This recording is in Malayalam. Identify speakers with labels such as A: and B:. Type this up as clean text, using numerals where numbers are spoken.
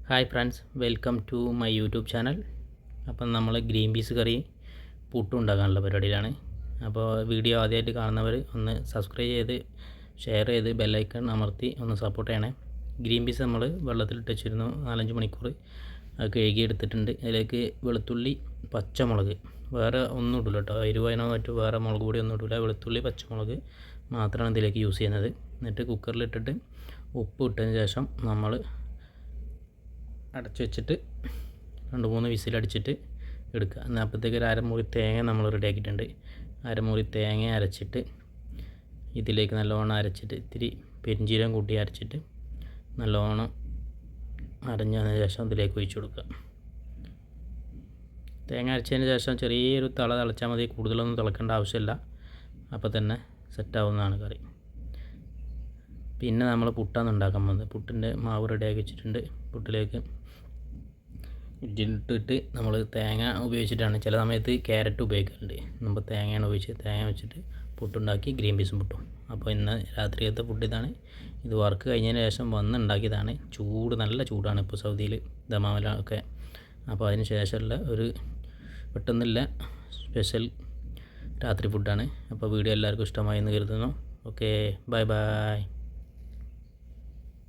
A: Hi friends, welcome to my YouTube channel. അപ്പം നമ്മൾ ഗ്രീൻ പീസ് കറി പുട്ടും ഉണ്ടാക്കാനുള്ള പരിപാടിയിലാണ്. അപ്പോൾ വീഡിയോ ആദ്യമായിട്ട് കാണുന്നവർ ഒന്ന് സബ്സ്ക്രൈബ് ചെയ്ത് ഷെയർ ചെയ്ത് ബെല്ലൈക്കൺ അമർത്തി ഒന്ന് സപ്പോർട്ട് ചെയ്യണേ. ഗ്രീൻ പീസ് നമ്മൾ വെള്ളത്തിലിട്ട് വെച്ചിരുന്നു 4-5 മണിക്കൂർ. അത് കഴുകിയെടുത്തിട്ടുണ്ട്. അതിലേക്ക് വെളുത്തുള്ളി, പച്ചമുളക്, വേറെ ഒന്നും ഇടില്ല കേട്ടോ. എരിവതിനോ മറ്റോ വേറെ മുളക് പൊടി ഒന്നും ഇടില്ല. വെളുത്തുള്ളി, പച്ചമുളക് മാത്രമാണ് ഇതിലേക്ക് യൂസ് ചെയ്യുന്നത്. എന്നിട്ട് കുക്കറിലിട്ടിട്ട് ഉപ്പ് ഇട്ടതിന് ശേഷം നമ്മൾ അടച്ചു വെച്ചിട്ട് 2-3 വിസിലടിച്ചിട്ട് എടുക്കുക. എന്നാൽ അപ്പോഴത്തേക്ക് ഒരു അരമുറി തേങ്ങ നമ്മൾ റെഡിയാക്കിയിട്ടുണ്ട്. അരമുറി തേങ്ങ അരച്ചിട്ട് ഇതിലേക്ക് നല്ലോണം അരച്ചിട്ട് ഇത്തിരി പെരിഞ്ചീരകം കൂട്ടി അരച്ചിട്ട് നല്ലോണം അരഞ്ഞതിന് ശേഷം ഇതിലേക്ക് ഒഴിച്ചു കൊടുക്കുക. തേങ്ങ അരച്ചതിന് ശേഷം ചെറിയൊരു തിളച്ചാൽ മതി, കൂടുതലൊന്നും തിളക്കേണ്ട ആവശ്യമില്ല. അപ്പോൾ തന്നെ സെറ്റാവുന്നതാണ് കറി. പിന്നെ നമ്മൾ പുട്ടാണ് ഉണ്ടാക്കാൻ പോകുന്നത്. പുട്ടിൻ്റെ മാവ് റെഡിയാക്കി വെച്ചിട്ടുണ്ട്. പുട്ടിലേക്ക് ഇട്ടിട്ട് നമ്മൾ തേങ്ങ ഉപയോഗിച്ചിട്ടാണ്, ചില സമയത്ത് ക്യാരറ്റ് ഉപയോഗിക്കുന്നുണ്ട്. നമ്മൾ തേങ്ങയാണ് ഉപയോഗിച്ച് തേങ്ങ വെച്ചിട്ട് പുട്ടുണ്ടാക്കി ഗ്രീൻ പീസും പുട്ടും. അപ്പോൾ ഇന്ന് രാത്രിയത്തെ ഫുഡ് ഇതാണ്. ഇത് വർക്ക് കഴിഞ്ഞതിന് ശേഷം ഉണ്ടാക്കിയതാണ്. നല്ല ചൂടാണ് ഇപ്പോൾ സൗദിയിൽ, ദമാമിലൊക്കെ. അപ്പോൾ അതിന് ശേഷമുള്ള ഒരു പെട്ടെന്നില്ല സ്പെഷ്യൽ രാത്രി ഫുഡാണ്. അപ്പോൾ വീഡിയോ എല്ലാവർക്കും ഇഷ്ടമായി എന്ന് കരുതുന്നു. Okay, bye bye.